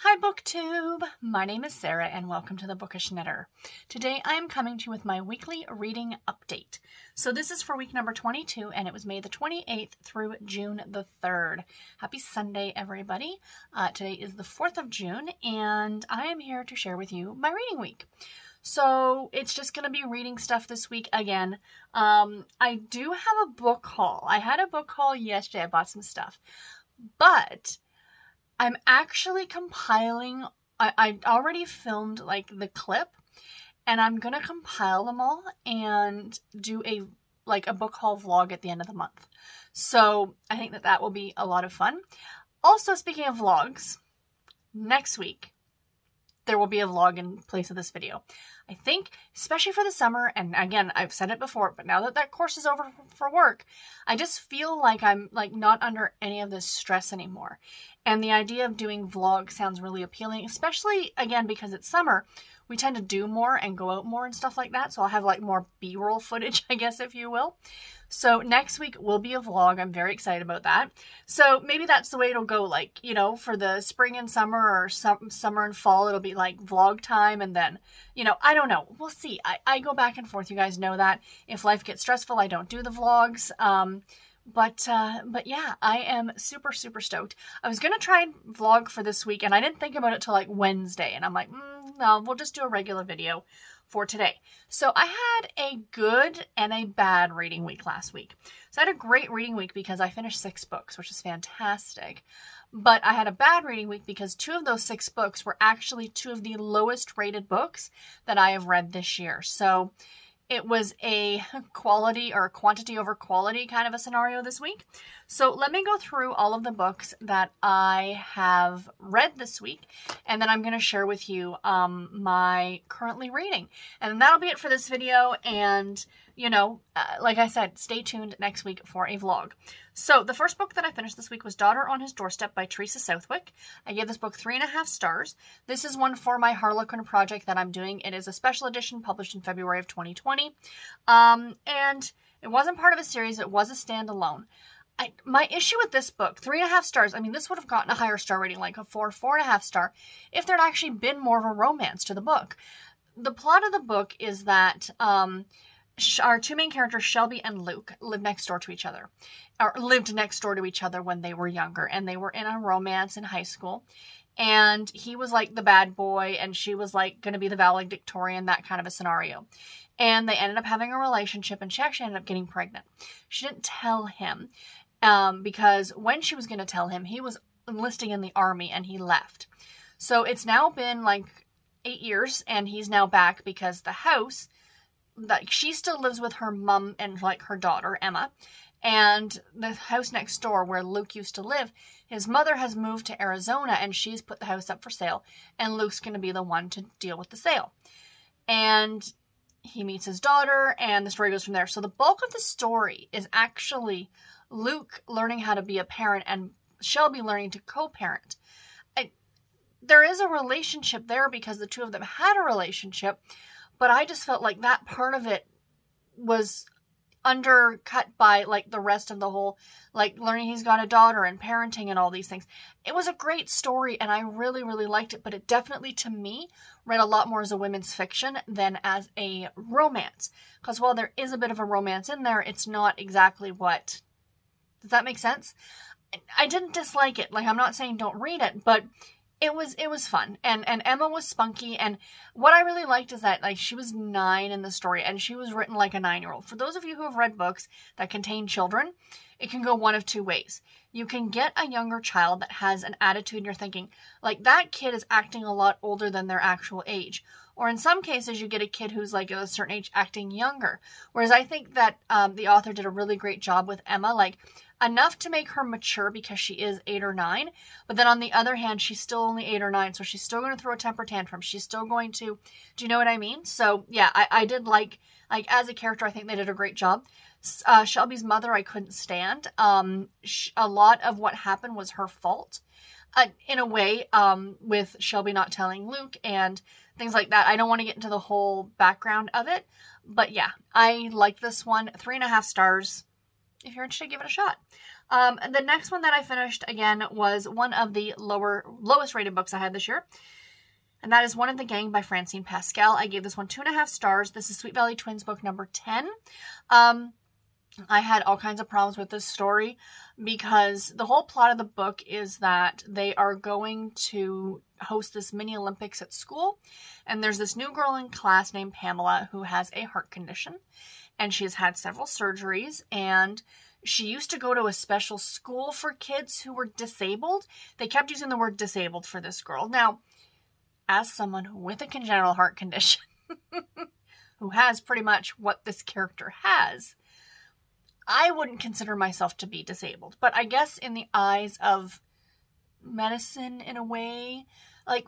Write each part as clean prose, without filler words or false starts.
Hi BookTube! My name is Sarah and welcome to the Bookish Knitter. Today I am coming to you with my weekly reading update. So this is for week number 22 and it was May the 28th through June the 3rd. Happy Sunday everybody. Today is the 4th of June and I am here to share with you my reading week. So it's just going to be reading stuff this week again. I do have a book haul. I had a book haul yesterday. I bought some stuff. But I'm actually compiling, I already filmed like the clip and I'm going to compile them all and do a book haul vlog at the end of the month. So I think that will be a lot of fun. Also, speaking of vlogs, next week there will be a vlog in place of this video. I think, especially for the summer, and again, I've said it before, but now that that course is over for work, I just feel like I'm not under any of this stress anymore. And the idea of doing vlogs sounds really appealing, especially, again, because it's summer. We tend to do more and go out more and stuff like that, so I'll have more B-roll footage, I guess, if you will. So next week will be a vlog. I'm very excited about that. So maybe that's the way it'll go, for the spring and summer or summer and fall, it'll be vlog time. And then, I don't know. We'll see. I go back and forth. You guys know that. If life gets stressful, I don't do the vlogs. But yeah, I am super, super stoked. I was going to try and vlog for this week and I didn't think about it till Wednesday. And I'm like, no, we'll just do a regular video for today. So I had a good and a bad reading week last week. So I had a great reading week because I finished 6 books, which is fantastic. But I had a bad reading week because 2 of those 6 books were actually 2 of the lowest rated books that I have read this year. So it was a quality or quantity over quality kind of a scenario this week. So let me go through all of the books that I have read this week, and then I'm going to share with you my currently reading. And that'll be it for this video, and like I said, stay tuned next week for a vlog. So the first book that I finished this week was Daughter on His Doorstep by Teresa Southwick. I gave this book 3.5 stars. This is one for my Harlequin project that I'm doing. It is a special edition published in February of 2020. And it wasn't part of a series. It was a standalone. My issue with this book, 3.5 stars, I mean, this would have gotten a higher star rating, like a 4.5 star, if there'd actually been more of a romance to the book. The plot of the book is that our 2 main characters, Shelby and Luke, lived next door to each other when they were younger, and they were in a romance in high school. And he was the bad boy, and she was going to be the valedictorian, that kind of a scenario. And they ended up having a relationship, and she actually ended up getting pregnant. She didn't tell him because when she was going to tell him, he was enlisting in the army and he left. So it's now been 8 years, and he's now back because the house, she still lives with her mom and her daughter, Emma. And the house next door where Luke used to live, his mother has moved to Arizona and she's put the house up for sale. And Luke's going to be the one to deal with the sale. And he meets his daughter and the story goes from there. So the bulk of the story is actually Luke learning how to be a parent and Shelby learning to co-parent. There is a relationship there because the 2 of them had a relationship. But I just felt like that part of it was undercut by the rest of the whole, learning he's got a daughter and parenting and all these things. It was a great story and I really, really liked it, but it definitely, to me, read a lot more as a women's fiction than as a romance. Because while there is a bit of a romance in there, it's not exactly what... Does that make sense? I didn't dislike it. I'm not saying don't read it, but it was fun, and Emma was spunky, and what I really liked is that she was 9 in the story, and she was written like a 9-year-old. For those of you who have read books that contain children, it can go one of 2 ways. You can get a younger child that has an attitude, and you're thinking, that kid is acting a lot older than their actual age. Or in some cases, you get a kid who's at a certain age acting younger. Whereas I think that the author did a really great job with Emma, enough to make her mature because she is 8 or 9. But then on the other hand, she's still only 8 or 9. So she's still going to throw a temper tantrum. She's still going to, do you know what I mean? So yeah, I did as a character, I think they did a great job. Shelby's mother, I couldn't stand. A lot of what happened was her fault. In a way, with Shelby not telling Luke and things like that. I don't want to get into the whole background of it. But yeah, I like this one. 3.5 stars. If you're interested, give it a shot. The next one that I finished, again, was one of the lowest rated books I had this year. And that is One of the Gang by Francine Pascal. I gave this one 2.5 stars. This is Sweet Valley Twins book number 10. I had all kinds of problems with this story because the whole plot of the book is that they are going to host this mini Olympics at school. And there's this new girl in class named Pamela who has a heart condition. And she has had several surgeries. And she used to go to a special school for kids who were disabled. They kept using the word disabled for this girl. Now, as someone with a congenital heart condition who has pretty much what this character has, I wouldn't consider myself to be disabled. But I guess in the eyes of medicine, in a way, like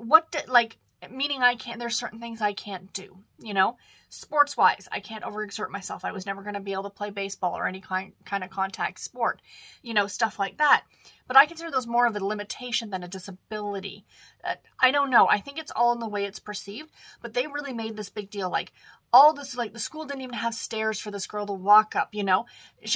meaning there's certain things I can't do, you know? Sports-wise, I can't overexert myself. I was never going to be able to play baseball or any kind of contact sport, you know, stuff like that. But I consider those more of a limitation than a disability. I don't know. I think it's all in the way it's perceived, but they really made this big deal. Like, all this, like, the school didn't even have stairs for this girl to walk up, you know?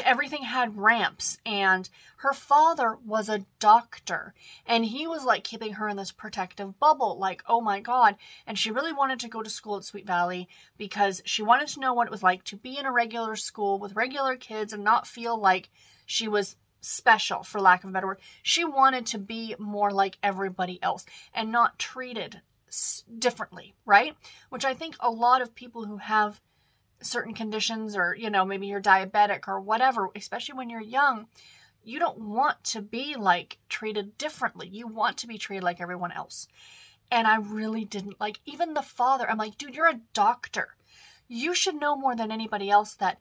Everything had ramps, and her father was a doctor, and he was, like, keeping her in this protective bubble, like, oh my God. And she really wanted to go to school at Sweet Valley because she wanted to know what it was like to be in a regular school with regular kids and not feel like she was special, for lack of a better word. She wanted to be more like everybody else and not treated differently, right? Which I think a lot of people who have certain conditions, or, you know, maybe you're diabetic or whatever, especially when you're young, you don't want to be like treated differently. You want to be treated like everyone else. And I really didn't like, even the father, I'm like, dude, you're a doctor. You should know more than anybody else that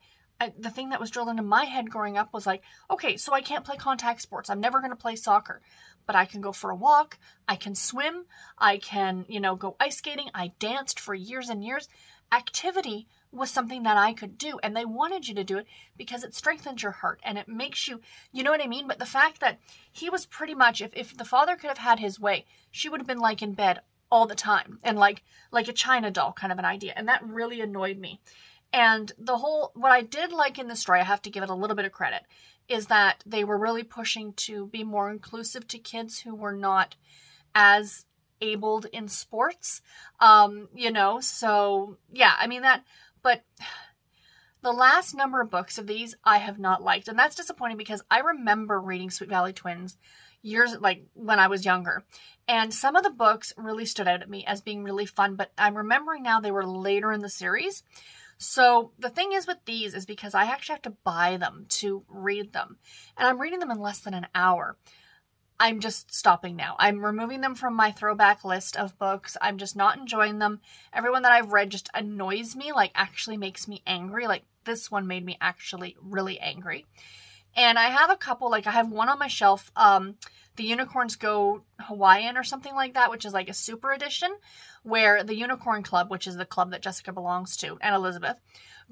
the thing that was drilled into my head growing up was like, okay, so I can't play contact sports. I'm never going to play soccer, but I can go for a walk. I can swim. I can, you know, go ice skating. I danced for years and years. Activity was something that I could do, and they wanted you to do it because it strengthens your heart and it makes you, you know what I mean? But the fact that he was pretty much, if the father could have had his way, she would have been like in bed all the time and like a China doll kind of an idea. And that really annoyed me. And what I did like in the story, I have to give it a little bit of credit, is that they were really pushing to be more inclusive to kids who were not as abled in sports, you know, so yeah, I mean that, but the last number of books of these I have not liked, and that's disappointing because I remember reading Sweet Valley Twins years, like when I was younger, and some of the books really stood out at me as being really fun, but I'm remembering now they were later in the series. So the thing is with these is because I actually have to buy them to read them, and I'm reading them in less than an hour. I'm just stopping now. I'm removing them from my throwback list of books. I'm just not enjoying them. Everyone that I've read just annoys me, like actually makes me angry. Like this one made me actually really angry. And I have a couple, like I have one on my shelf, The Unicorns Go Hawaiian or something like that, which is like a super edition, where the Unicorn Club, which is the club that Jessica belongs to, and Elizabeth,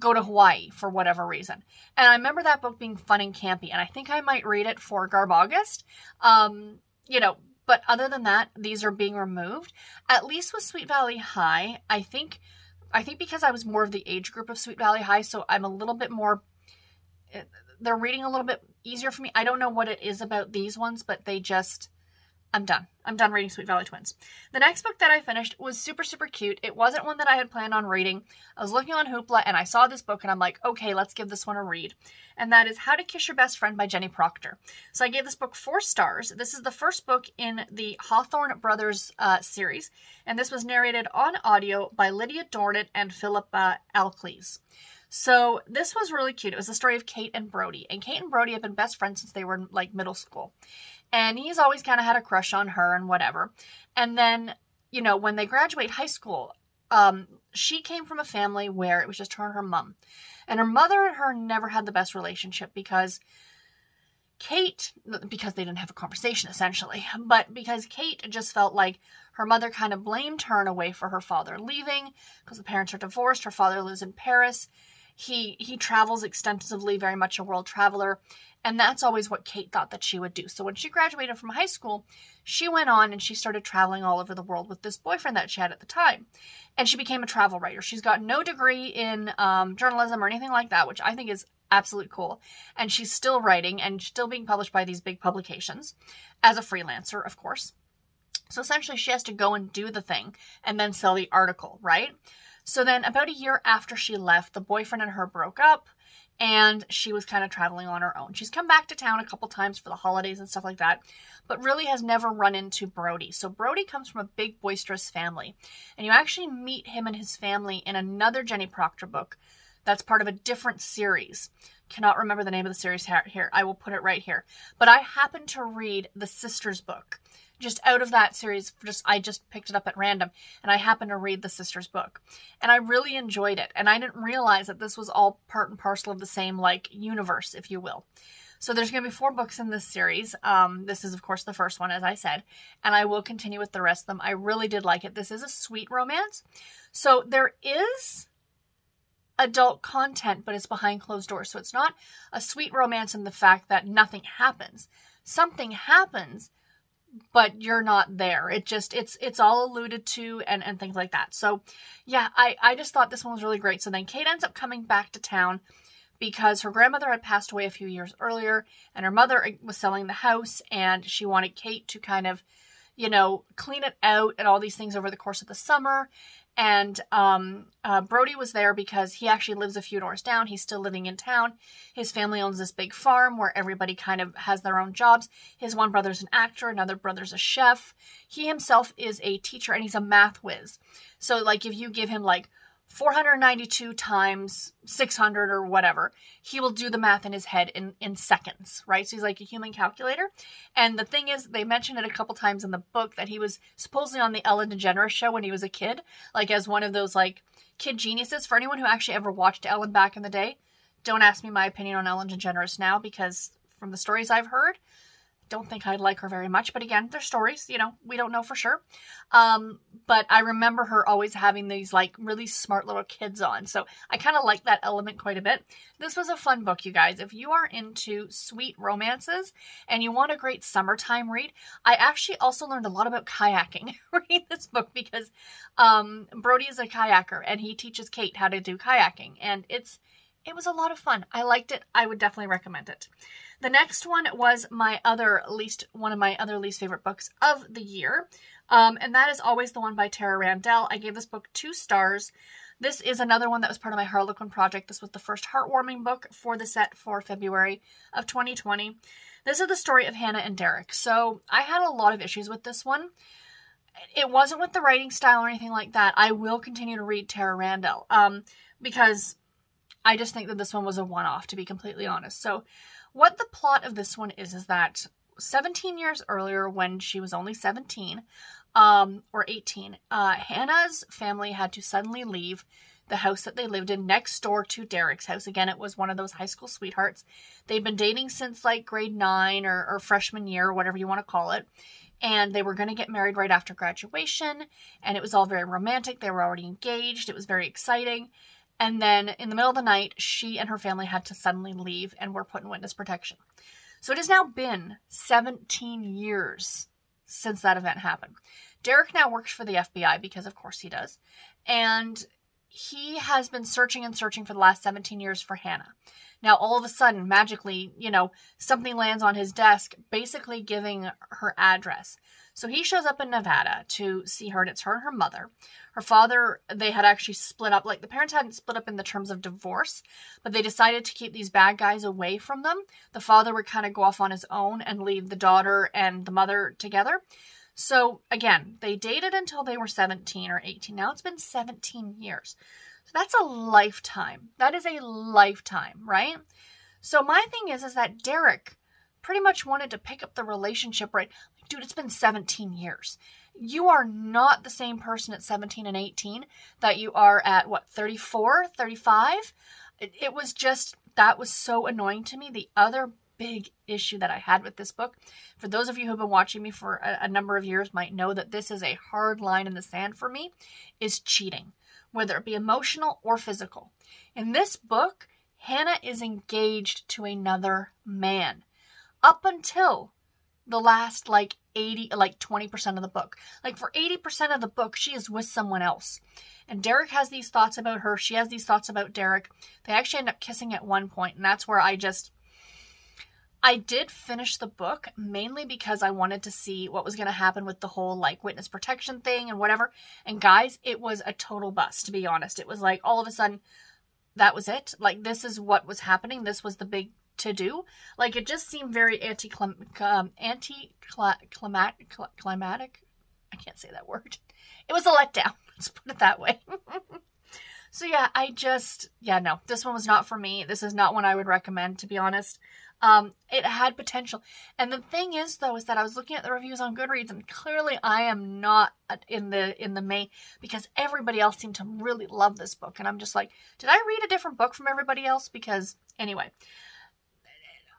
go to Hawaii for whatever reason. And I remember that book being fun and campy, and I think I might read it for Garb August. You know, but other than that, these are being removed. At least with Sweet Valley High, I think because I was more of the age group of Sweet Valley High, so I'm a little bit more, they're reading a little bit easier for me. I don't know what it is about these ones, but they just, I'm done. I'm done reading Sweet Valley Twins. The next book that I finished was super, super cute. It wasn't one that I had planned on reading. I was looking on Hoopla and I saw this book and I'm like, okay, let's give this one a read. And that is How to Kiss Your Best Friend by Jenny Proctor. So I gave this book 4 stars. This is the first book in the Hawthorne Brothers series. And this was narrated on audio by Lydia Dornett and Philip Alcleese. So this was really cute. It was the story of Kate and Brody. And Kate and Brody have been best friends since they were in like middle school. And he's always kind of had a crush on her and whatever. And then, you know, when they graduate high school, she came from a family where it was just her and her mom. And her mother and her never had the best relationship because they didn't have a conversation essentially, but because Kate just felt like her mother kind of blamed her in a way for her father leaving because the parents are divorced. Her father lives in Paris. He travels extensively, very much a world traveler. And that's always what Kate thought that she would do. So when she graduated from high school, she went on and she started traveling all over the world with this boyfriend that she had at the time. And she became a travel writer. She's got no degree in journalism or anything like that, which I think is absolutely cool. And she's still writing and still being published by these big publications as a freelancer, of course. So essentially she has to go and do the thing and then sell the article, right? So then about a year after she left, the boyfriend and her broke up and she was kind of traveling on her own. She's come back to town a couple times for the holidays and stuff like that, but really has never run into Brody. So Brody comes from a big boisterous family, and you actually meet him and his family in another Jenny Proctor book that's part of a different series. Cannot remember the name of the series here. I will put it right here. But I happened to read the Sisters book. Just out of that series, I just picked it up at random, and I happened to read the Sisters book. And I really enjoyed it. And I didn't realize that this was all part and parcel of the same, like, universe, if you will. So there's going to be 4 books in this series. This is, of course, the first one, as I said. And I will continue with the rest of them. I really did like it. This is a sweet romance. So there is adult content, but it's behind closed doors. So it's not a sweet romance in the fact that nothing happens. Something happens, but you're not there. It's all alluded to and things like that. So yeah, I just thought this one was really great. So then Kate ends up coming back to town because her grandmother had passed away a few years earlier and her mother was selling the house, and she wanted Kate to kind of, you know, clean it out and all these things over the course of the summer. And Brody was there because he actually lives a few doors down. He's still living in town. His family owns this big farm where everybody kind of has their own jobs. His one brother's an actor, another brother's a chef. He himself is a teacher, and he's a math whiz. So like if you give him like 492 times 600 or whatever, he will do the math in his head in seconds, right? So he's like a human calculator. And the thing is, they mention it a couple times in the book that he was supposedly on the Ellen DeGeneres show when he was a kid, like as one of those like kid geniuses. For anyone who actually ever watched Ellen back in the day, don't ask me my opinion on Ellen DeGeneres now, because from the stories I've heard, don't think I'd like her very much. But again, they're stories, you know, we don't know for sure. But I remember her always having these like really smart little kids on. So I kind of like that element quite a bit. This was a fun book, you guys. If you are into sweet romances and you want a great summertime read, I actually also learned a lot about kayaking reading this book, because Brody is a kayaker and he teaches Kate how to do kayaking. And it was a lot of fun. I liked it. I would definitely recommend it. The next one was one of my other least favorite books of the year. And that is Always the One by Tara Randal. I gave this book 2 stars. This is another one that was part of my Harlequin project. This was the first heartwarming book for the set for February of 2020. This is the story of Hannah and Derek. So I had a lot of issues with this one. It wasn't with the writing style or anything like that. I will continue to read Tara Randal because I just think that this one was a one-off, to be completely honest. So what the plot of this one is that 17 years earlier, when she was only 17 or 18, Hannah's family had to suddenly leave the house that they lived in next door to Derek's house. Again, it was one of those high school sweethearts. They'd been dating since like grade 9 or freshman year, or whatever you want to call it. And they were going to get married right after graduation. And it was all very romantic. They were already engaged. It was very exciting. And then in the middle of the night, she and her family had to suddenly leave and were put in witness protection. So it has now been 17 years since that event happened. Derek now works for the FBI because of course he does. And he has been searching and searching for the last 17 years for Hannah. Now all of a sudden, magically, you know, something lands on his desk basically giving her address. So he shows up in Nevada to see her, and it's her and her mother. Her father, they had actually split up. Like, the parents hadn't split up in the terms of divorce, but they decided to keep these bad guys away from them. The father would kind of go off on his own and leave the daughter and the mother together. So, again, they dated until they were 17 or 18. Now it's been 17 years. So that's a lifetime. That is a lifetime, right? So my thing is that Derek pretty much wanted to pick up the relationship right. Dude, it's been 17 years. You are not the same person at 17 and 18 that you are at, what, 34, 35? It was just, that was so annoying to me. The other big issue that I had with this book, for those of you who have been watching me for a number of years might know that this is a hard line in the sand for me, is cheating, whether it be emotional or physical. In this book, Hannah is engaged to another man. Up until the last like 20% of the book. Like for 80% of the book, she is with someone else. And Derek has these thoughts about her. She has these thoughts about Derek. They actually end up kissing at one point, and that's where I did finish the book mainly because I wanted to see what was going to happen with the whole like witness protection thing and whatever. And guys, it was a total bust, to be honest. It was like all of a sudden that was it. Like this is what was happening. This was the big to do. Like it just seemed very anticlimactic. I can't say that word. It was a letdown. Let's put it that way. So yeah, no, this one was not for me. This is not one I would recommend, to be honest. It had potential. And the thing is, though, is that I was looking at the reviews on Goodreads, and clearly I am not in the main, because everybody else seemed to really love this book. And I'm just like, did I read a different book from everybody else? Because anyway,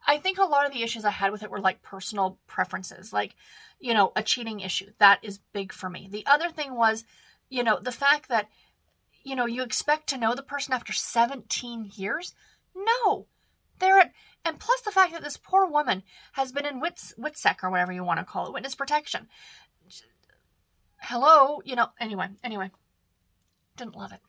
I think a lot of the issues I had with it were like personal preferences, like, you know, a cheating issue. That is big for me. The other thing was, you know, the fact that, you know, you expect to know the person after 17 years. No, and plus the fact that this poor woman has been in WITSEC or whatever you want to call it, witness protection. Hello, you know, anyway, didn't love it.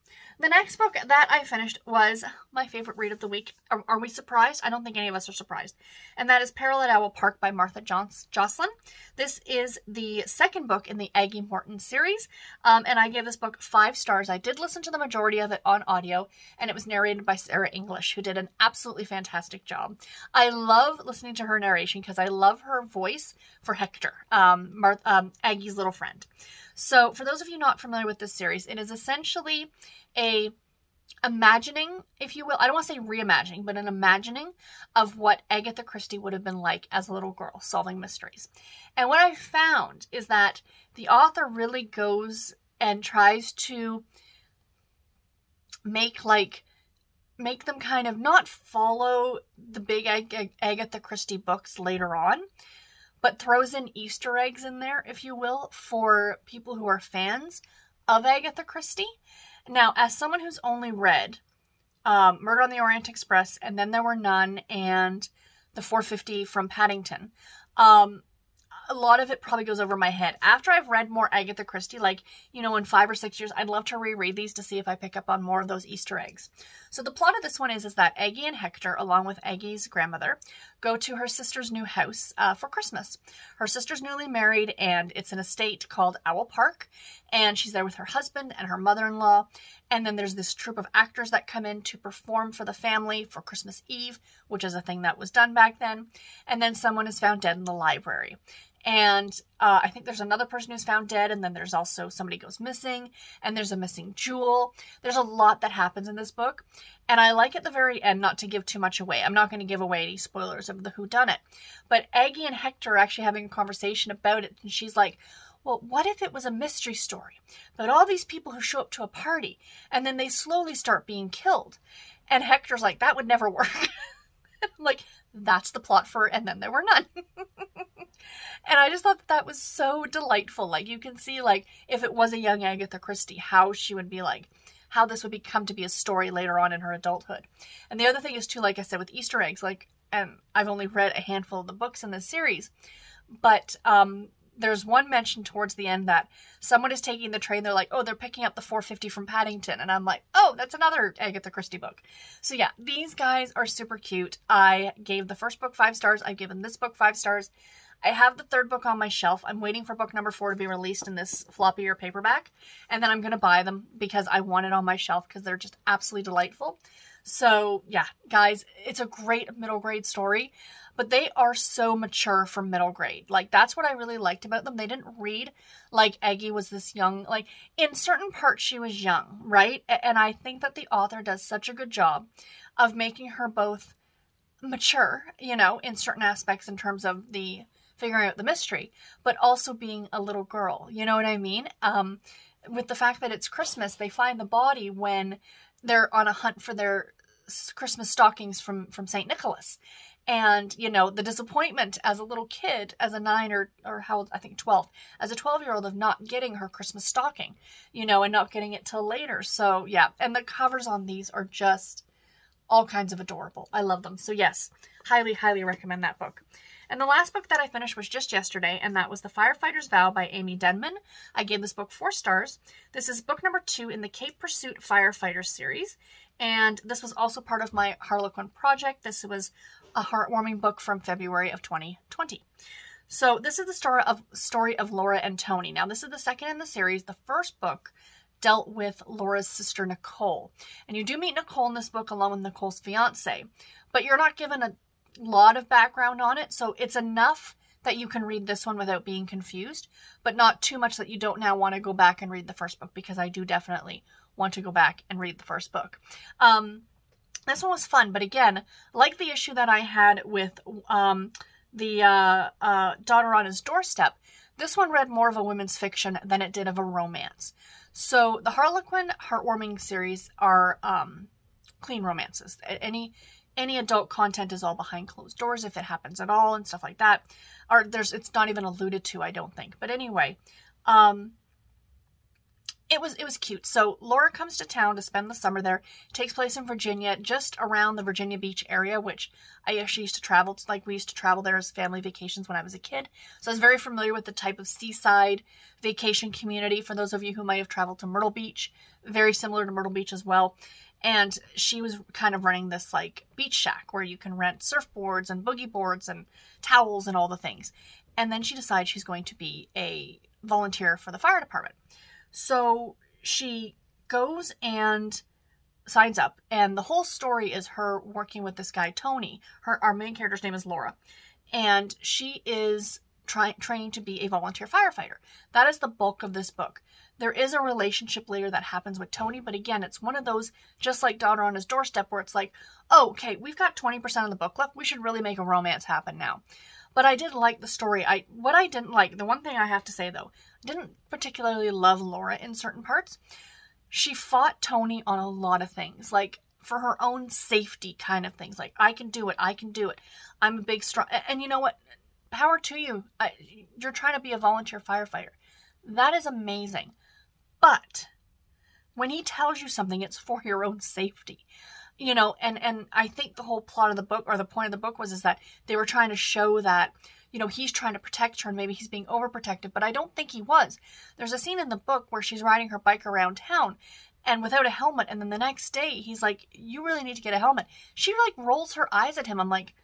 The next book that I finished was my favorite read of the week. Are we surprised? I don't think any of us are surprised. And that is Peril at Owl Park by Marthe Jocelyn. This is the second book in the Aggie Morton series. And I gave this book 5 stars. I did listen to the majority of it on audio, and it was narrated by Sarah English, who did an absolutely fantastic job. I love listening to her narration because I love her voice for Hector, Aggie's little friend. So for those of you not familiar with this series, it is essentially a imagining, if you will, I don't want to say reimagining, but an imagining of what Agatha Christie would have been like as a little girl solving mysteries. And what I found is that the author really goes and tries to make them kind of not follow the big Agatha Christie books later on, but throws in Easter eggs in there, if you will, for people who are fans of Agatha Christie. Now, as someone who's only read Murder on the Orient Express, and Then There Were None, and The 450 from Paddington, a lot of it probably goes over my head. After I've read more Agatha Christie, like, you know, in 5 or 6 years, I'd love to reread these to see if I pick up on more of those Easter eggs. So the plot of this one is that Aggie and Hector, along with Aggie's grandmother, go to her sister's new house for Christmas. Her sister's newly married, and it's an estate called Owl Park, and she's there with her husband and her mother-in-law. And then there's this troupe of actors that come in to perform for the family for Christmas Eve, which is a thing that was done back then. And then someone is found dead in the library. And I think there's another person who's found dead, and then there's also somebody goes missing, and there's a missing jewel. There's a lot that happens in this book, and I like at the very end not to give too much away. I'm not going to give away any spoilers of the whodunit, but Aggie and Hector are actually having a conversation about it, and she's like, well, what if it was a mystery story about all these people who show up to a party, and then they slowly start being killed? And Hector's like, that would never work. I'm like, that's the plot for And Then There Were None. And I just thought that was so delightful. Like, you can see, like, if it was a young Agatha Christie, how she would be like, how this would become to be a story later on in her adulthood. And the other thing is, too, like I said, with Easter eggs, like, and I've only read a handful of the books in this series, but there's one mention towards the end that someone is taking the train. They're like, oh, they're picking up the 450 from Paddington. And I'm like, oh, that's another Agatha Christie book. So yeah, these guys are super cute. I gave the first book 5 stars. I've given this book 5 stars. I have the 3rd book on my shelf. I'm waiting for book number 4 to be released in this floppier paperback. And then I'm going to buy them because I want it on my shelf because they're just absolutely delightful. So yeah, guys, it's a great middle grade story, but they are so mature for middle grade. Like, that's what I really liked about them. They didn't read like Aggie was this young, like, in certain parts she was young, right? And I think that the author does such a good job of making her both mature, you know, in certain aspects in terms of the figuring out the mystery, but also being a little girl. You know what I mean? With the fact that it's Christmas, they find the body when they're on a hunt for their Christmas stockings from St. Nicholas. And, you know, the disappointment as a little kid, as a 9 or how old, I think 12, as a 12-year-old of not getting her Christmas stocking, you know, and not getting it till later. So yeah, and the covers on these are just all kinds of adorable. I love them. So yes, highly, highly recommend that book. And the last book that I finished was just yesterday, and that was The Firefighter's Vow by Amie Denman. I gave this book 4 stars. This is book number 2 in the Cape Pursuit Firefighter series, and this was also part of my Harlequin project. This was a heartwarming book from February of 2020. So this is the story of Laura and Tony. Now, this is the second in the series. The first book dealt with Laura's sister, Nicole. And you do meet Nicole in this book along with Nicole's fiance, but you're not given a lot of background on it, so it's enough that you can read this one without being confused, but not too much that you don't now want to go back and read the first book, because I do definitely want to go back and read the first book. This one was fun, but again, like the issue that I had with the Daughter on His Doorstep, this one read more of a women's fiction than it did of a romance. So the Harlequin heartwarming series are clean romances. Any adult content is all behind closed doors, if it happens at all, and stuff like that. Or it's not even alluded to, I don't think. But anyway, it was cute. So Laura comes to town to spend the summer there. It takes place in Virginia, just around the Virginia Beach area, which I actually used to travel to. Like, we used to travel there as family vacations when I was a kid. So I was very familiar with the type of seaside vacation community. For those of you who might have traveled to Myrtle Beach, very similar to Myrtle Beach as well. And she was kind of running this like beach shack where you can rent surfboards and boogie boards and towels and all the things. And then she decides she's going to be a volunteer for the fire department. So she goes and signs up, and the whole story is her working with this guy, Tony. Our main character's name is Laura, and she is training to be a volunteer firefighter. That is the bulk of this book. There is a relationship later that happens with Tony, but again, it's one of those, just like Daughter on His Doorstep, where it's like, oh, okay, we've got 20% of the book left. We should really make a romance happen now. But I did like the story. What I didn't like, the one thing I have to say though, I didn't particularly love Laura in certain parts. She fought Tony on a lot of things, like for her own safety kind of things. Like, I can do it. I can do it. I'm a big, strong, and you know what? Power to you. You're trying to be a volunteer firefighter. That is amazing. But when he tells you something, it's for your own safety. You know, and I think the whole plot of the book, or the point of the book, is that they were trying to show that, you know, he's trying to protect her and maybe he's being overprotective, but I don't think he was. There's a scene in the book where she's riding her bike around town and without a helmet, and then the next day he's like, you really need to get a helmet. She like rolls her eyes at him. I'm like,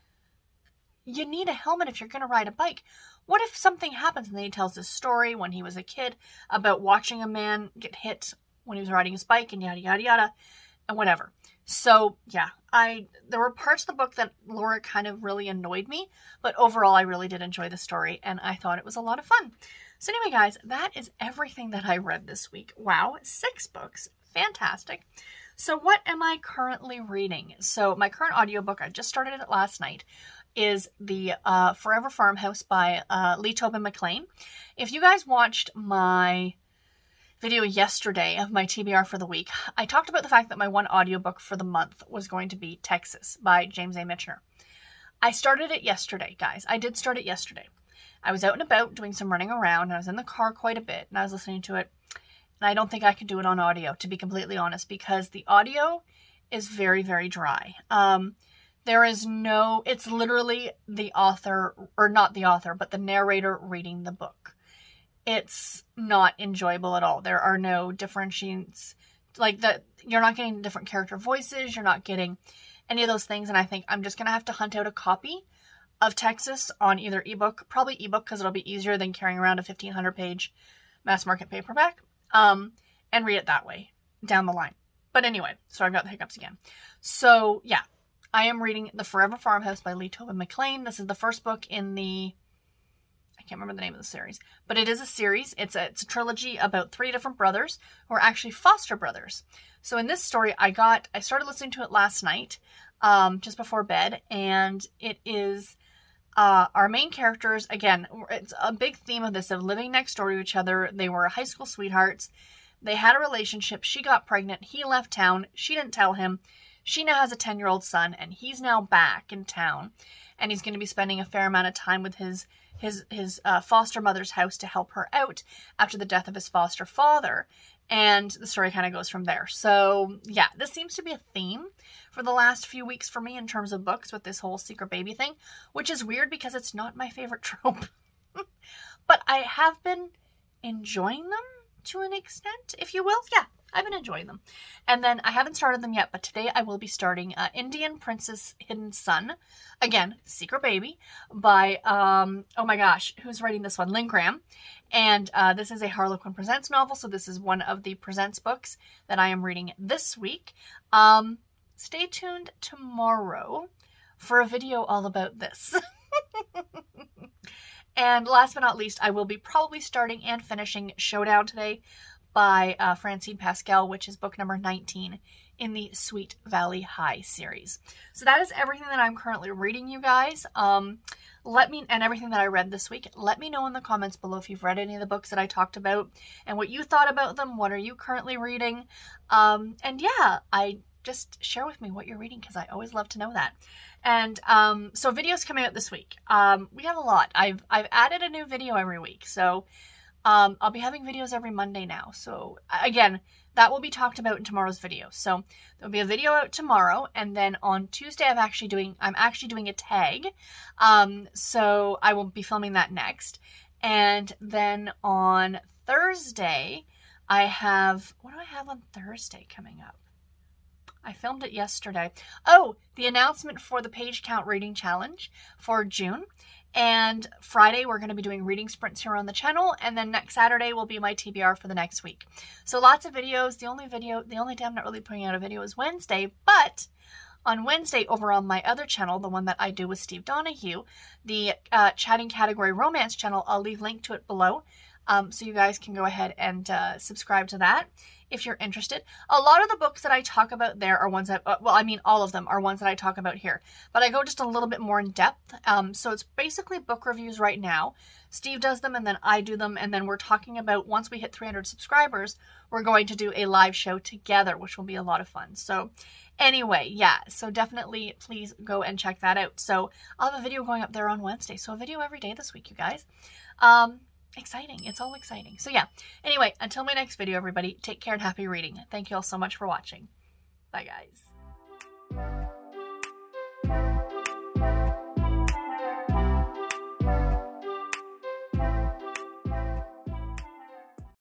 you need a helmet if you're going to ride a bike. What if something happens? And then he tells this story when he was a kid about watching a man get hit when he was riding his bike and yada, yada, yada, and whatever. So, yeah, there were parts of the book that Laura kind of really annoyed me, but overall I really did enjoy the story, and I thought it was a lot of fun. So anyway, guys, that is everything that I read this week. Wow, 6 books. Fantastic. So what am I currently reading? So my current audiobook, I just started it last night, is the Forever Farmhouse by Lee Tobin McLean. If you guys watched my video yesterday of my TBR for the week, I talked about the fact that my one audiobook for the month was going to be Texas by James A. Michener. I started it yesterday, guys. I did start it yesterday. I was out and about doing some running around, and I was in the car quite a bit, and I was listening to it, and I don't think I could do it on audio, to be completely honest, because the audio is very, very dry. There is no, it's literally the author, or not the author, but the narrator reading the book. It's not enjoyable at all. There are no differentiations, like that. You're not getting different character voices. You're not getting any of those things. And I think I'm just going to have to hunt out a copy of Texas on either ebook, probably ebook, because it'll be easier than carrying around a 1,500 page mass market paperback, and read it that way down the line. But anyway, so I've got the hiccups again. So yeah, I am reading The Forever Farmhouse by Lee Tobin McLean. This is the first book in the, I can't remember the name of the series, but it is a series. It's a trilogy about 3 different brothers who are actually foster brothers. So in this story, I started listening to it last night, just before bed, and it is our main characters. Again, it's a big theme of this, of living next door to each other. They were high school sweethearts. They had a relationship. She got pregnant. He left town. She didn't tell him. She now has a 10-year-old son, and he's now back in town, and he's going to be spending a fair amount of time with his his foster mother's house to help her out after the death of his foster father. And the story kind of goes from there. So yeah, this seems to be a theme for the last few weeks for me in terms of books with this whole secret baby thing, which is weird because it's not my favorite trope. But I have been enjoying them to an extent, if you will. Yeah, I've been enjoying them. And then I haven't started them yet, but today I will be starting Indian Princess Hidden Sun. Again, Secret Baby by, oh my gosh, who's writing this one? Lynn Graham. And this is a Harlequin Presents novel, so this is one of the Presents books that I am reading this week. Stay tuned tomorrow for a video all about this. And last but not least, I will be probably starting and finishing Showdown today by Francine Pascal, which is book number 19 in the Sweet Valley High series. So that is everything that I'm currently reading, you guys. And everything that I read this week. Let me know in the comments below if you've read any of the books that I talked about and what you thought about them. What are you currently reading? And yeah, just share with me what you're reading because I always love to know that. And so videos coming out this week. We have a lot. I've added a new video every week. So I'll be having videos every Monday now. So again, that will be talked about in tomorrow's video. So there'll be a video out tomorrow, and then on Tuesday I'm actually doing a tag. So I will be filming that next. And then on Thursday I have, what do I have on Thursday coming up? I filmed it yesterday. Oh, the announcement for the page count reading challenge for June. And Friday, we're going to be doing reading sprints here on the channel. And then next Saturday will be my TBR for the next week. So lots of videos. The only day I'm not really putting out a video is Wednesday. But on Wednesday, over on my other channel, the one that I do with Steve Donahue, the Chatting Category Romance channel, I'll leave a link to it below. So you guys can go ahead and subscribe to that if you're interested. A lot of the books that I talk about there are ones that, well, I mean, all of them are ones that I talk about here, but I go just a little bit more in depth. So it's basically book reviews right now. Steve does them and then I do them. And then we're talking about, once we hit 300 subscribers, we're going to do a live show together, which will be a lot of fun. So anyway, yeah, so definitely please go and check that out. So I'll have a video going up there on Wednesday. So a video every day this week, you guys. Exciting. It's all exciting. So yeah, anyway, until my next video, everybody, take care and happy reading. Thank you all so much for watching. Bye, guys.